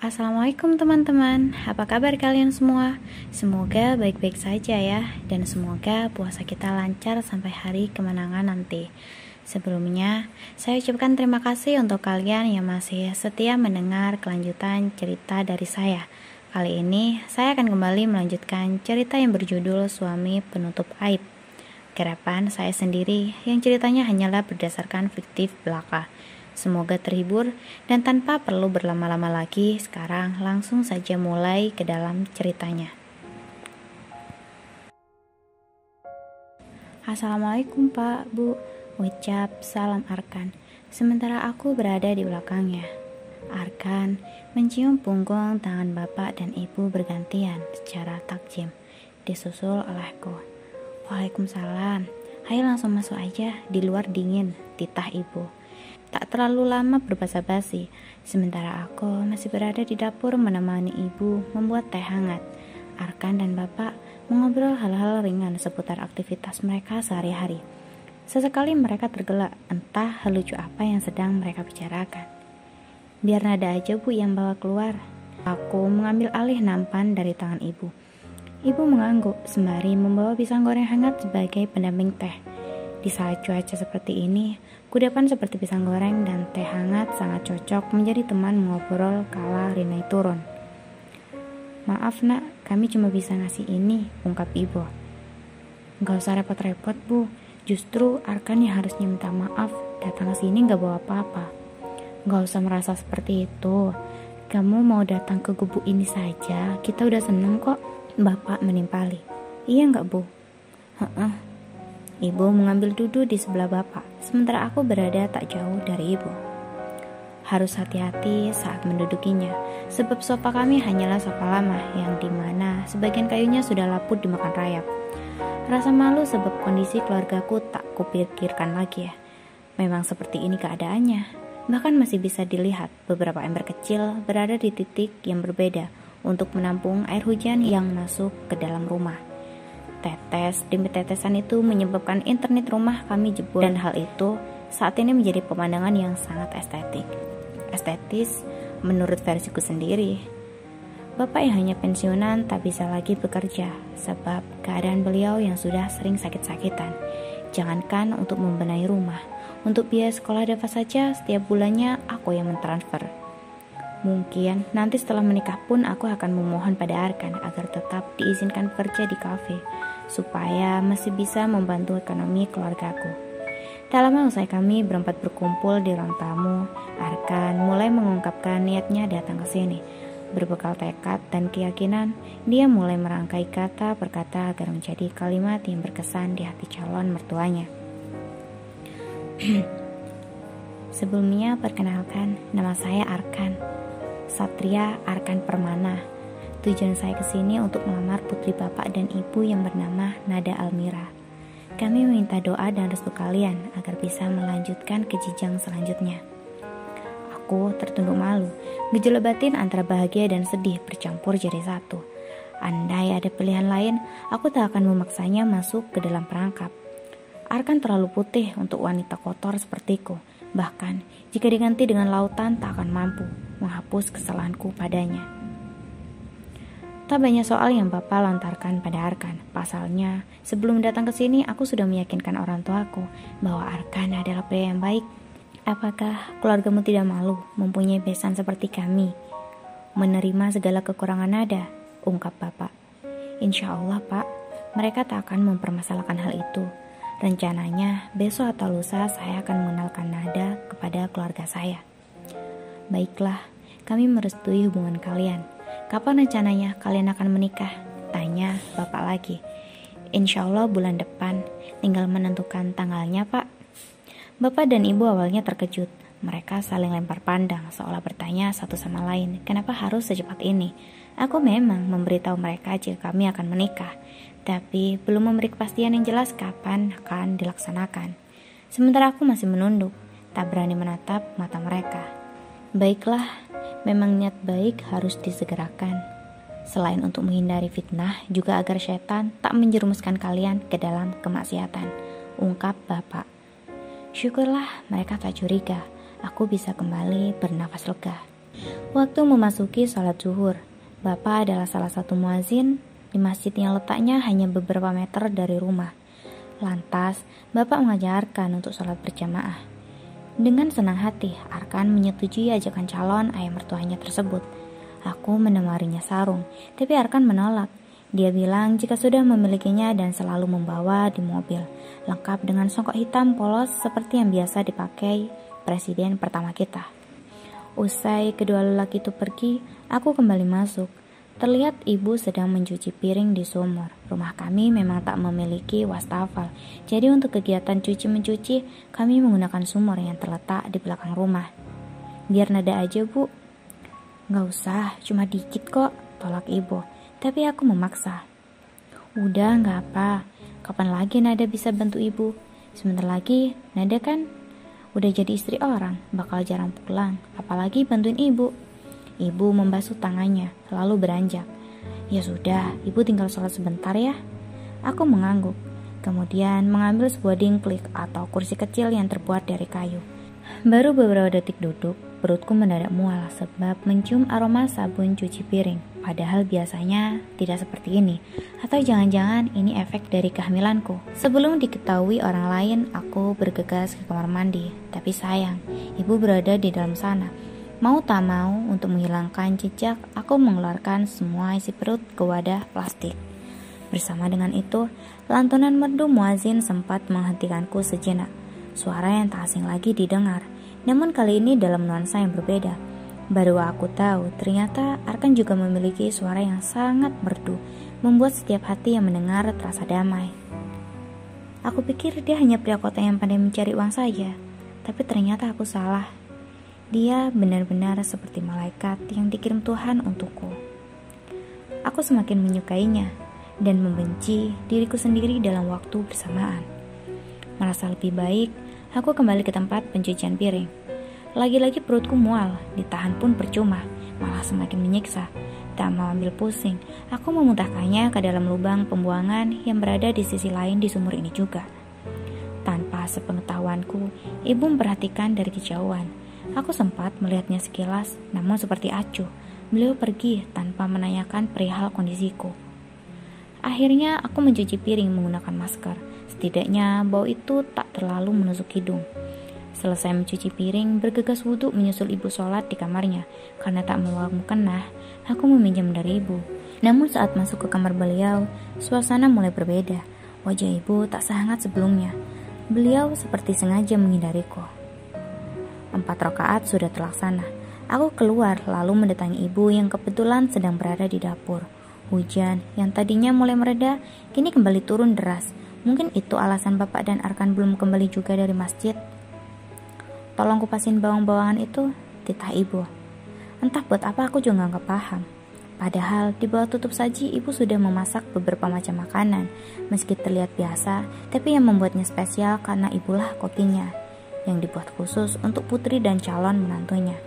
Assalamualaikum teman-teman, apa kabar kalian semua? Semoga baik-baik saja ya, dan semoga puasa kita lancar sampai hari kemenangan nanti. Sebelumnya, saya ucapkan terima kasih untuk kalian yang masih setia mendengar kelanjutan cerita dari saya. Kali ini, saya akan kembali melanjutkan cerita yang berjudul Suami Penutup Aib. Garapan saya sendiri yang ceritanya hanyalah berdasarkan fiktif belaka. Semoga terhibur dan tanpa perlu berlama-lama lagi, sekarang langsung saja mulai ke dalam ceritanya. Assalamualaikum Pak, Bu, ucap salam Arkan, sementara aku berada di belakangnya. Arkan mencium punggung tangan bapak dan ibu bergantian secara takjim, disusul olehku. Waalaikumsalam, ayo langsung masuk aja, di luar dingin, titah ibu. Tak terlalu lama berbasa-basi, sementara aku masih berada di dapur menemani ibu membuat teh hangat. Arkan dan bapak mengobrol hal-hal ringan seputar aktivitas mereka sehari-hari. Sesekali mereka tergelak, entah hal lucu apa yang sedang mereka bicarakan. Biar nada aja Bu yang bawa keluar. Aku mengambil alih nampan dari tangan ibu. Ibu mengangguk sembari membawa pisang goreng hangat sebagai pendamping teh. Di saat cuaca seperti ini, kudapan seperti pisang goreng dan teh hangat sangat cocok menjadi teman mengobrol kala Rinai turun. Maaf nak, kami cuma bisa ngasih ini, ungkap ibu. Gak usah repot-repot Bu, justru Arkan yang harusnya minta maaf, datang ke sini gak bawa apa-apa. Gak usah merasa seperti itu, kamu mau datang ke gubuk ini saja, kita udah seneng kok, bapak menimpali. Iya gak Bu? Heeh. Ibu mengambil duduk di sebelah bapak, sementara aku berada tak jauh dari ibu. Harus hati-hati saat mendudukinya, sebab sofa kami hanyalah sofa lama yang dimana sebagian kayunya sudah laput dimakan rayap. Rasa malu sebab kondisi keluargaku tak kupikirkan lagi ya. Memang seperti ini keadaannya. Bahkan masih bisa dilihat beberapa ember kecil berada di titik yang berbeda untuk menampung air hujan yang masuk ke dalam rumah. Tetes demi tetesan itu menyebabkan internet rumah kami jebol, dan hal itu saat ini menjadi pemandangan yang sangat estetis menurut versiku sendiri. Bapak yang hanya pensiunan tak bisa lagi bekerja sebab keadaan beliau yang sudah sering sakit-sakitan. Jangankan untuk membenahi rumah, untuk biaya sekolah Dava saja setiap bulannya aku yang mentransfer. Mungkin nanti setelah menikah pun aku akan memohon pada Arkan agar tetap diizinkan bekerja di kafe, supaya masih bisa membantu ekonomi keluargaku. Tak lama usai kami berempat berkumpul di ruang tamu, Arkan mulai mengungkapkan niatnya datang ke sini. Berbekal tekad dan keyakinan, dia mulai merangkai kata per kata agar menjadi kalimat yang berkesan di hati calon mertuanya. Sebelumnya perkenalkan, nama saya Arkan, Satria Arkan Permana. Tujuan saya ke sini untuk melamar putri bapak dan ibu yang bernama Nada Almira. Kami meminta doa dan restu kalian agar bisa melanjutkan ke jenjang selanjutnya. Aku tertunduk malu, gejolak batin antara bahagia dan sedih bercampur jadi satu. Andai ada pilihan lain, aku tak akan memaksanya masuk ke dalam perangkap. Arkan terlalu putih untuk wanita kotor sepertiku. Bahkan, jika diganti dengan lautan tak akan mampu menghapus kesalahanku padanya. Tak banyak soal yang Bapak lontarkan pada Arkan. Pasalnya, sebelum datang ke sini aku sudah meyakinkan orang tuaku bahwa Arkan adalah pria yang baik. Apakah keluargamu tidak malu mempunyai besan seperti kami? Menerima segala kekurangan Nada, ungkap Bapak. Insya Allah Pak, mereka tak akan mempermasalahkan hal itu. Rencananya, besok atau lusa saya akan mengenalkan Nada kepada keluarga saya. Baiklah, kami merestui hubungan kalian. Kapan rencananya kalian akan menikah? Tanya Bapak lagi. Insya Allah bulan depan, tinggal menentukan tanggalnya Pak. Bapak dan Ibu awalnya terkejut. Mereka saling lempar pandang seolah bertanya satu sama lain, kenapa harus secepat ini? Aku memang memberitahu mereka jika kami akan menikah, tapi belum memberi kepastian yang jelas kapan akan dilaksanakan. Sementara aku masih menunduk, tak berani menatap mata mereka. Baiklah, memang niat baik harus disegerakan. Selain untuk menghindari fitnah, juga agar setan tak menjerumuskan kalian ke dalam kemaksiatan, ungkap Bapak. Syukurlah mereka tak curiga, aku bisa kembali bernafas lega. Waktu memasuki sholat zuhur, Bapak adalah salah satu muazin di masjid yang letaknya hanya beberapa meter dari rumah. Lantas, Bapak mengajarkan untuk sholat berjamaah. Dengan senang hati, Arkan menyetujui ajakan calon ayah mertuanya tersebut. Aku menemarinya sarung, tapi Arkan menolak. Dia bilang jika sudah memilikinya dan selalu membawa di mobil, lengkap dengan songkok hitam polos seperti yang biasa dipakai presiden pertama kita. Usai kedua lelaki itu pergi, aku kembali masuk. Terlihat ibu sedang mencuci piring di sumur. Rumah kami memang tak memiliki wastafel, jadi untuk kegiatan cuci-mencuci, kami menggunakan sumur yang terletak di belakang rumah. Biar nada aja, Bu. Gak usah, cuma dikit kok, tolak ibu. Tapi aku memaksa. Udah, gak apa. Kapan lagi Nada bisa bantu ibu? Sebentar lagi, Nada kan udah jadi istri orang, bakal jarang pulang, apalagi bantuin ibu. Ibu membasuh tangannya, lalu beranjak. Ya sudah, ibu tinggal sholat sebentar ya. Aku mengangguk, kemudian mengambil sebuah dingklik atau kursi kecil yang terbuat dari kayu. Baru beberapa detik duduk, perutku mendadak mual sebab mencium aroma sabun cuci piring. Padahal biasanya tidak seperti ini. Atau jangan-jangan ini efek dari kehamilanku. Sebelum diketahui orang lain, aku bergegas ke kamar mandi. Tapi sayang, ibu berada di dalam sana. Mau tak mau, untuk menghilangkan jejak, aku mengeluarkan semua isi perut ke wadah plastik. Bersama dengan itu, lantunan merdu muazin sempat menghentikanku sejenak. Suara yang tak asing lagi didengar, namun kali ini dalam nuansa yang berbeda. Baru aku tahu, ternyata Arkan juga memiliki suara yang sangat merdu, membuat setiap hati yang mendengar terasa damai. Aku pikir dia hanya pria kota yang pandai mencari uang saja, tapi ternyata aku salah. Dia benar-benar seperti malaikat yang dikirim Tuhan untukku. Aku semakin menyukainya dan membenci diriku sendiri dalam waktu bersamaan. Merasa lebih baik, aku kembali ke tempat pencucian piring. Lagi-lagi perutku mual, ditahan pun percuma, malah semakin menyiksa. Tak mau ambil pusing, aku memuntahkannya ke dalam lubang pembuangan yang berada di sisi lain di sumur ini juga. Tanpa sepengetahuanku, ibu memperhatikan dari kejauhan. Aku sempat melihatnya sekilas, namun seperti acuh, beliau pergi tanpa menanyakan perihal kondisiku. Akhirnya aku mencuci piring menggunakan masker. Setidaknya bau itu tak terlalu menusuk hidung. Selesai mencuci piring, bergegas wudhu menyusul ibu sholat di kamarnya. Karena tak mau mukena, aku meminjam dari ibu. Namun saat masuk ke kamar beliau, suasana mulai berbeda. Wajah ibu tak sehangat sebelumnya. Beliau seperti sengaja menghindariku. 4 rakaat sudah terlaksana. Aku keluar lalu mendatangi ibu yang kebetulan sedang berada di dapur. Hujan yang tadinya mulai mereda, kini kembali turun deras. Mungkin itu alasan Bapak dan Arkan belum kembali juga dari masjid. Tolong kupasin bawang-bawangan itu, titah ibu. Entah buat apa aku juga nggak paham. Padahal di bawah tutup saji ibu sudah memasak beberapa macam makanan. Meski terlihat biasa, tapi yang membuatnya spesial karena ibulah kokinya, yang dibuat khusus untuk putri dan calon menantunya.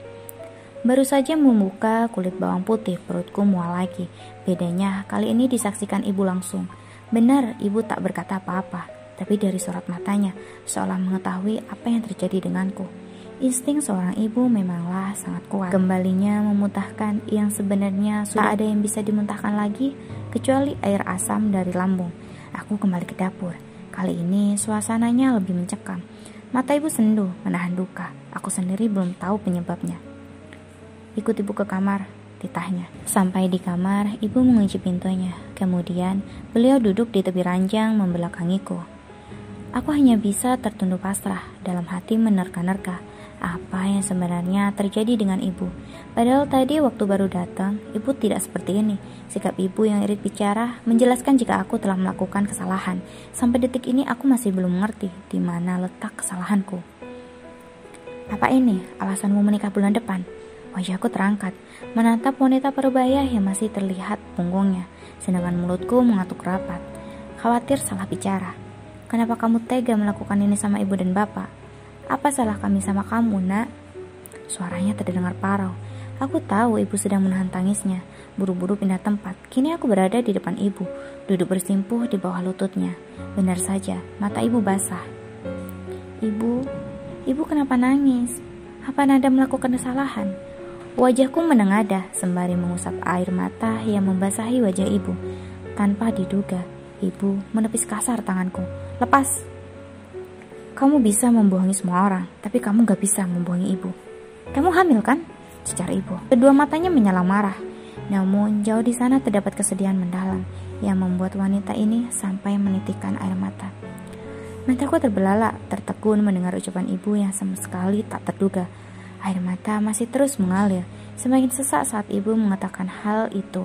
Baru saja membuka kulit bawang putih, perutku mual lagi. Bedanya kali ini disaksikan ibu langsung. Benar, ibu tak berkata apa-apa, tapi dari sorot matanya seolah mengetahui apa yang terjadi denganku. Insting seorang ibu memanglah sangat kuat. Kembalinya memuntahkan yang sebenarnya sudah tak ada yang bisa dimuntahkan lagi kecuali air asam dari lambung. Aku kembali ke dapur. Kali ini suasananya lebih mencekam. Mata ibu sendu menahan duka. Aku sendiri belum tahu penyebabnya. Ikut ibu ke kamar, titahnya. Sampai di kamar, ibu mengunci pintunya. Kemudian, beliau duduk di tepi ranjang membelakangiku. Aku hanya bisa tertunduk pasrah, dalam hati menerka-nerka apa yang sebenarnya terjadi dengan ibu. Padahal tadi waktu baru datang, ibu tidak seperti ini. Sikap ibu yang irit bicara menjelaskan jika aku telah melakukan kesalahan. Sampai detik ini aku masih belum mengerti di mana letak kesalahanku. Apa ini alasanmu menikah bulan depan? Wajahku terangkat, menatap wanita parubaya yang masih terlihat punggungnya, sedangkan mulutku mengatuk rapat. Khawatir salah bicara. Kenapa kamu tega melakukan ini sama ibu dan bapak? Apa salah kami sama kamu, nak? Suaranya terdengar parau. Aku tahu ibu sedang menahan tangisnya. Buru-buru pindah tempat. Kini aku berada di depan ibu, duduk bersimpuh di bawah lututnya. Benar saja, mata ibu basah. Ibu kenapa nangis? Apa Nada melakukan kesalahan? Wajahku menengadah sembari mengusap air mata yang membasahi wajah ibu. Tanpa diduga, ibu menepis kasar tanganku. "Lepas! Kamu bisa membohongi semua orang, tapi kamu gak bisa membohongi ibu." "Kamu hamil kan?" cecar ibu. Kedua matanya menyala marah. Namun jauh di sana terdapat kesedihan mendalam yang membuat wanita ini sampai menitikkan air mata. Mataku terbelalak, tertegun mendengar ucapan ibu yang sama sekali tak terduga. Air mata masih terus mengalir, semakin sesak saat ibu mengatakan hal itu.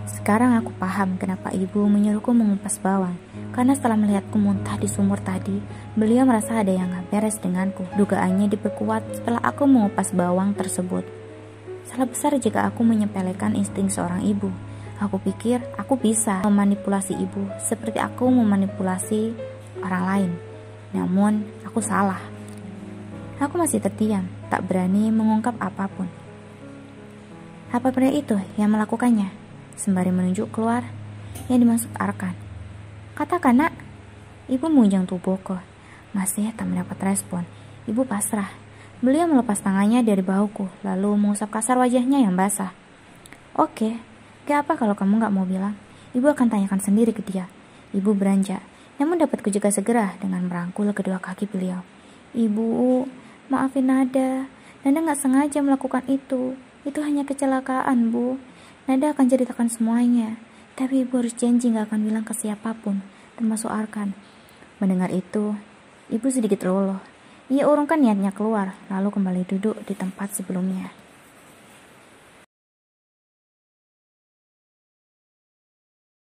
Sekarang aku paham kenapa ibu menyuruhku mengupas bawang. Karena setelah melihatku muntah di sumur tadi, beliau merasa ada yang gak beres denganku. Dugaannya diperkuat setelah aku mengupas bawang tersebut. Salah besar jika aku menyepelekan insting seorang ibu. Aku pikir aku bisa memanipulasi ibu seperti aku memanipulasi orang lain. Namun, aku salah. Aku masih terdiam, tak berani mengungkap apapun. "Apa pria itu yang melakukannya?" Sembari menunjuk keluar, yang dimaksud Arkan. "Katakan, Nak." Ibu mengunjang tubuhku. Masih tak mendapat respon. Ibu pasrah. Beliau melepas tangannya dari bahuku, lalu mengusap kasar wajahnya yang basah. "Oke, gak apa kalau kamu gak mau bilang. Ibu akan tanyakan sendiri ke dia." Ibu beranjak, namun dapatku juga segera dengan merangkul kedua kaki beliau. "Ibu, maafin Nada. Nada gak sengaja melakukan itu. Itu hanya kecelakaan, Bu. Nada akan ceritakan semuanya. Tapi ibu harus janji gak akan bilang ke siapapun, termasuk Arkan." Mendengar itu, ibu sedikit luluh. Ia urungkan niatnya keluar, lalu kembali duduk di tempat sebelumnya.